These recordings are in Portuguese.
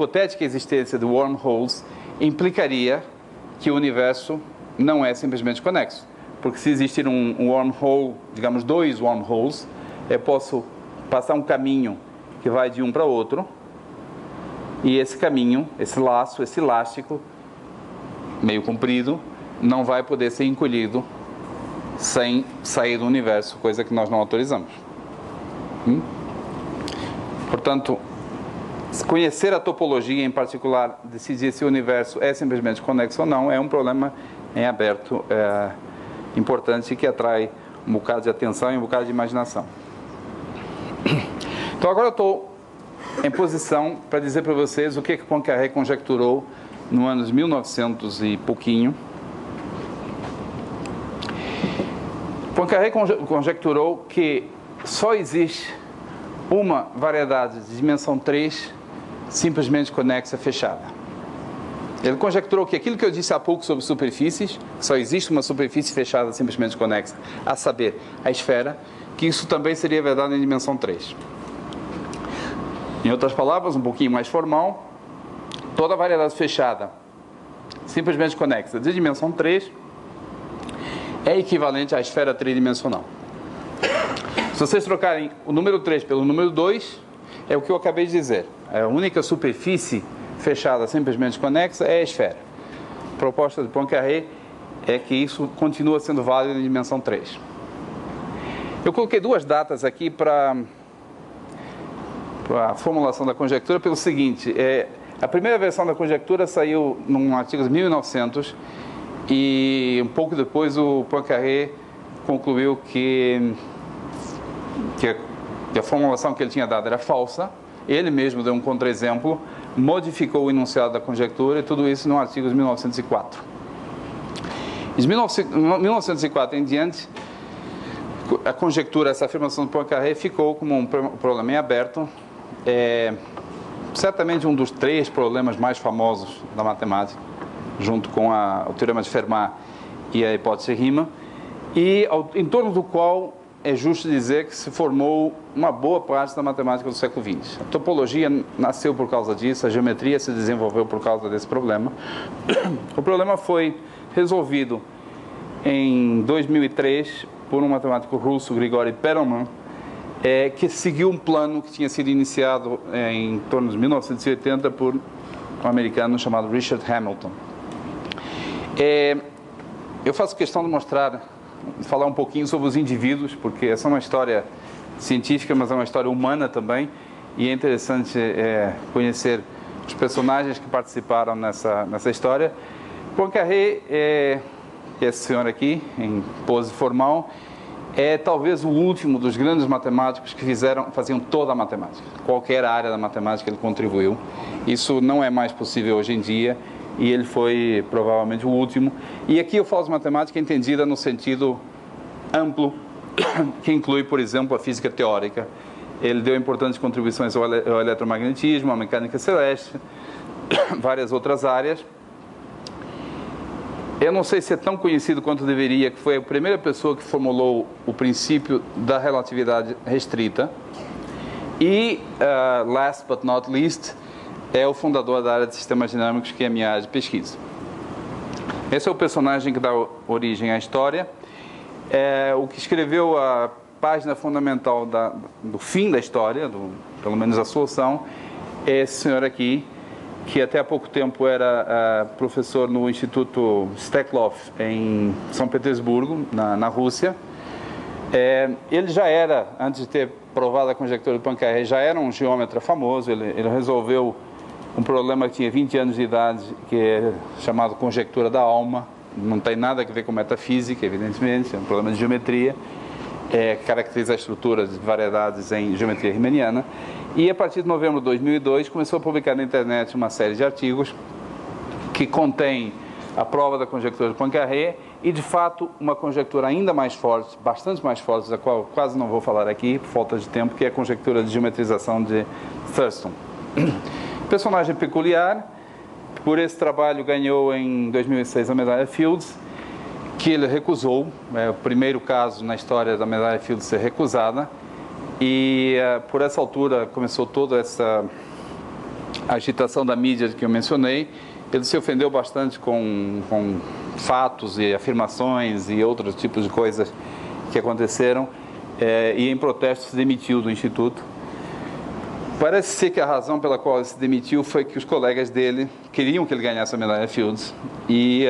hipotética existência de wormholes implicaria que o universo não é simplesmente conexo. Porque se existir um wormhole, digamos 2 wormholes, eu posso passar um caminho que vai de um para outro, e esse caminho, esse laço, esse elástico, meio comprido, não vai poder ser encolhido sem sair do universo, coisa que nós não autorizamos. Portanto, conhecer a topologia, em particular, decidir se o universo é simplesmente conexo ou não, é um problema em aberto, importante, que atrai um bocado de atenção e um bocado de imaginação. Então agora eu estou em posição para dizer para vocês o que Poincaré conjecturou no ano de 1900 e pouquinho. Poincaré conjecturou que só existe uma variedade de dimensão 3 simplesmente conexa fechada. Ele conjecturou que aquilo que eu disse há pouco sobre superfícies, só existe uma superfície fechada simplesmente conexa, a saber, a esfera, que isso também seria verdade em dimensão 3. Em outras palavras, um pouquinho mais formal, toda variedade fechada simplesmente conexa de dimensão 3 é equivalente à esfera tridimensional. Se vocês trocarem o número 3 pelo número 2, é o que eu acabei de dizer. A única superfície fechada simplesmente conexa é a esfera. A proposta de Poincaré é que isso continua sendo válido em dimensão 3. Eu coloquei duas datas aqui para a formulação da conjectura pelo seguinte: a primeira versão da conjectura saiu num artigo de 1900 e um pouco depois o Poincaré concluiu que a formulação que ele tinha dado era falsa. Ele mesmo deu um contra-exemplo, modificou o enunciado da conjectura, e tudo isso num artigo de 1904. De 1904 em diante, a conjectura, essa afirmação do Poincaré ficou como um problema em aberto. Certamente um dos 3 problemas mais famosos da matemática, junto com o teorema de Fermat e a hipótese Riemann, e em torno do qual é justo dizer que se formou uma boa parte da matemática do século XX. A topologia nasceu por causa disso, a geometria se desenvolveu por causa desse problema. O problema foi resolvido em 2003 por um matemático russo, Grigori Perelman, que seguiu um plano que tinha sido iniciado em torno de 1980 por um americano chamado Richard Hamilton. Eu faço questão de falar um pouquinho sobre os indivíduos, porque essa é uma história científica, mas é uma história humana também, e é interessante conhecer os personagens que participaram nessa história. Poincaré, esse senhor aqui, em pose formal, é talvez o último dos grandes matemáticos que faziam toda a matemática. Qualquer área da matemática ele contribuiu. Isso não é mais possível hoje em dia, e ele foi provavelmente o último. E aqui eu falo de matemática entendida no sentido amplo, que inclui, por exemplo, a física teórica. Ele deu importantes contribuições ao eletromagnetismo, à mecânica celeste, várias outras áreas. Eu não sei se é tão conhecido quanto deveria, que foi a primeira pessoa que formulou o princípio da relatividade restrita. E, last but not least, é o fundador da área de sistemas dinâmicos, que é a minha área de pesquisa. Esse é o personagem que dá origem à história. O que escreveu a página fundamental do fim da história, pelo menos a solução, é esse senhor aqui, que até há pouco tempo era professor no Instituto Steklov, em São Petersburgo, na Rússia. Ele já era, antes de ter provado a conjectura de Poincaré, já era um geômetra famoso. Ele resolveu um problema que tinha 20 anos de idade, que é chamado conjectura da alma. Não tem nada a ver com metafísica, evidentemente, é um problema de geometria, caracteriza a estrutura de variedades em geometria riemanniana. E a partir de novembro de 2002 começou a publicar na internet uma série de artigos que contém a prova da conjectura de Poincaré e, de fato, uma conjectura ainda mais forte, bastante mais forte, da qual quase não vou falar aqui, por falta de tempo, que é a conjectura de geometrização de Thurston. Personagem peculiar. Por esse trabalho ganhou em 2006 a medalha Fields, que ele recusou. É o primeiro caso na história da medalha Fields ser recusada. E por essa altura começou toda essa agitação da mídia que eu mencionei, ele se ofendeu bastante com fatos e afirmações e outros tipos de coisas que aconteceram, e em protesto se demitiu do Instituto. Parece ser que a razão pela qual ele se demitiu foi que os colegas dele queriam que ele ganhasse a medalha Fields e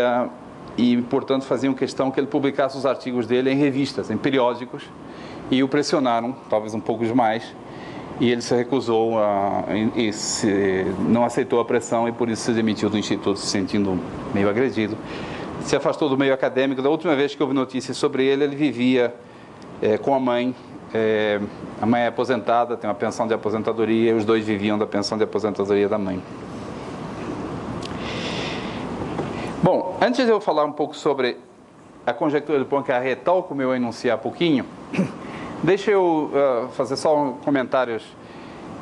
portanto, faziam questão que ele publicasse os artigos dele em revistas, em periódicos, e o pressionaram, talvez um pouco demais, e ele se recusou, não aceitou a pressão e por isso se demitiu do Instituto, se sentindo meio agredido. Se afastou do meio acadêmico. Da última vez que houve notícias sobre ele, ele vivia com a mãe. A mãe é aposentada, tem uma pensão de aposentadoria, e os dois viviam da pensão de aposentadoria da mãe. Bom, antes de eu falar um pouco sobre a conjectura de Poincaré, tal como eu enunciei há pouquinho, deixa eu fazer só comentários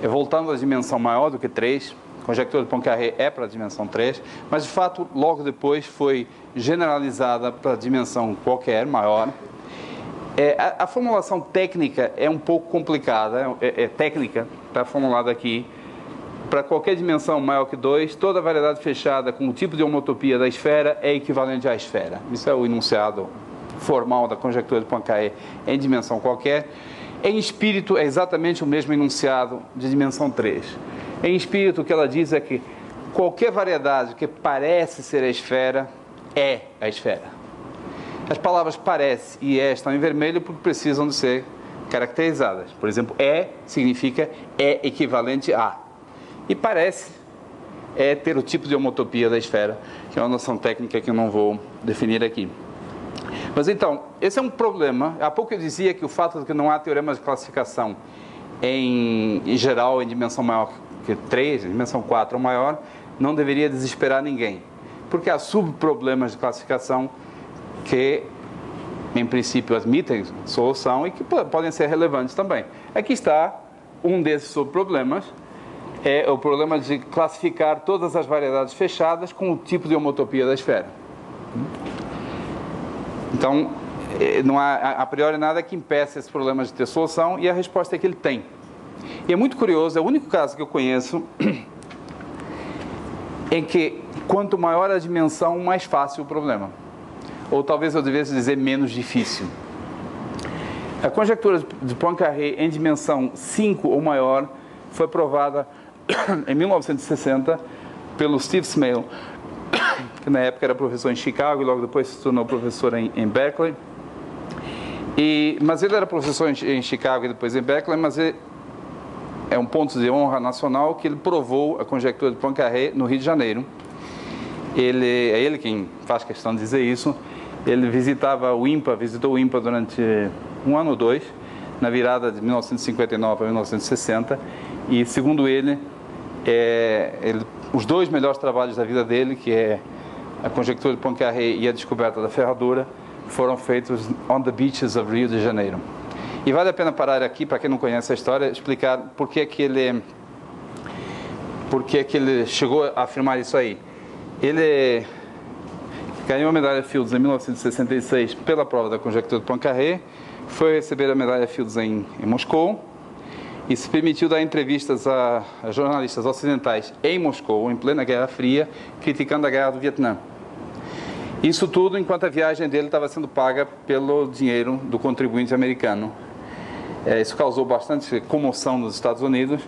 voltando à dimensão maior do que 3. A conjectura de Poincaré é para a dimensão 3, mas de fato logo depois foi generalizada para a dimensão qualquer, maior. A formulação técnica é um pouco complicada, é técnica, está formulada aqui. Para qualquer dimensão maior que 2, toda variedade fechada com o tipo de homotopia da esfera é equivalente à esfera. Isso é o enunciado formal da conjectura de Poincaré em dimensão qualquer. Em espírito, é exatamente o mesmo enunciado de dimensão 3. Em espírito, o que ela diz é que qualquer variedade que parece ser a esfera é a esfera. As palavras parece e é estão em vermelho porque precisam de ser caracterizadas. Por exemplo, significa é equivalente a. E parece ter o tipo de homotopia da esfera, que é uma noção técnica que eu não vou definir aqui. Mas então, esse é um problema. Há pouco eu dizia que o fato de que não há teoremas de classificação em geral em dimensão maior que 3, em dimensão 4 ou maior, não deveria desesperar ninguém. Porque há subproblemas de classificação que, em princípio, admitem solução e que podem ser relevantes também. Aqui está um desses subproblemas. É o problema de classificar todas as variedades fechadas com o tipo de homotopia da esfera. Então, não há a priori nada que impeça esse problema de ter solução, e a resposta é que ele tem. E é muito curioso, é o único caso que eu conheço em que quanto maior a dimensão, mais fácil o problema. Ou talvez eu devesse dizer menos difícil. A conjectura de Poincaré em dimensão 5 ou maior foi provada em 1960 pelo Steve Smale, que na época era professor em Chicago e logo depois se tornou professor em Berkeley. Mas ele era professor em Chicago e depois em Berkeley, mas é um ponto de honra nacional que ele provou a conjectura de Poincaré no Rio de Janeiro. É ele quem faz questão de dizer isso. Ele visitou o INPA durante 1 ano ou 2, na virada de 1959 a 1960, e segundo ele, os 2 melhores trabalhos da vida dele, que é a conjectura de Poincaré e a descoberta da ferradura, foram feitos on the beaches of Rio de Janeiro. E vale a pena parar aqui, para quem não conhece a história, explicar por que ele chegou a afirmar isso aí. Ele ganhou a medalha Fields em 1966 pela prova da conjectura de Poincaré, foi receber a medalha Fields em Moscou, e se permitiu dar entrevistas a jornalistas ocidentais em Moscou, em plena Guerra Fria, criticando a guerra do Vietnã. Isso tudo enquanto a viagem dele estava sendo paga pelo dinheiro do contribuinte americano. Isso causou bastante comoção nos Estados Unidos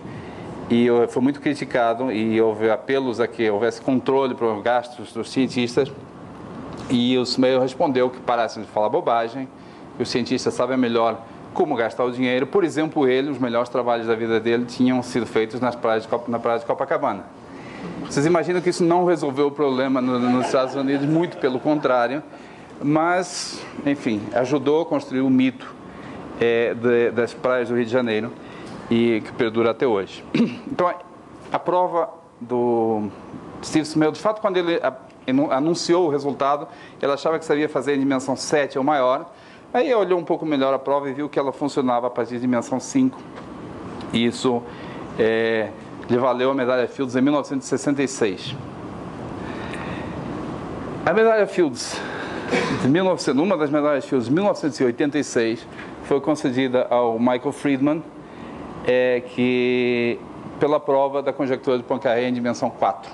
e foi muito criticado, e houve apelos a que houvesse controle para os gastos dos cientistas, e o Smale respondeu que parassem de falar bobagem, que os cientistas sabem melhor como gastar o dinheiro. Por exemplo, os melhores trabalhos da vida dele tinham sido feitos na praia de Copacabana. Vocês imaginam que isso não resolveu o problema nos Estados Unidos? Muito pelo contrário, mas, enfim, ajudou a construir o mito das praias do Rio de Janeiro, e que perdura até hoje. Então, a prova do Steve Smale, de fato, quando ele anunciou o resultado, ele achava que sabia fazer em dimensão 7 ou maior. Aí olhou um pouco melhor a prova e viu que ela funcionava a partir de dimensão 5. E isso lhe valeu a medalha Fields em 1966. A medalha Fields, uma das medalhas Fields de 1986, foi concedida ao Michael Friedman, que pela prova da conjectura de Poincaré em dimensão 4.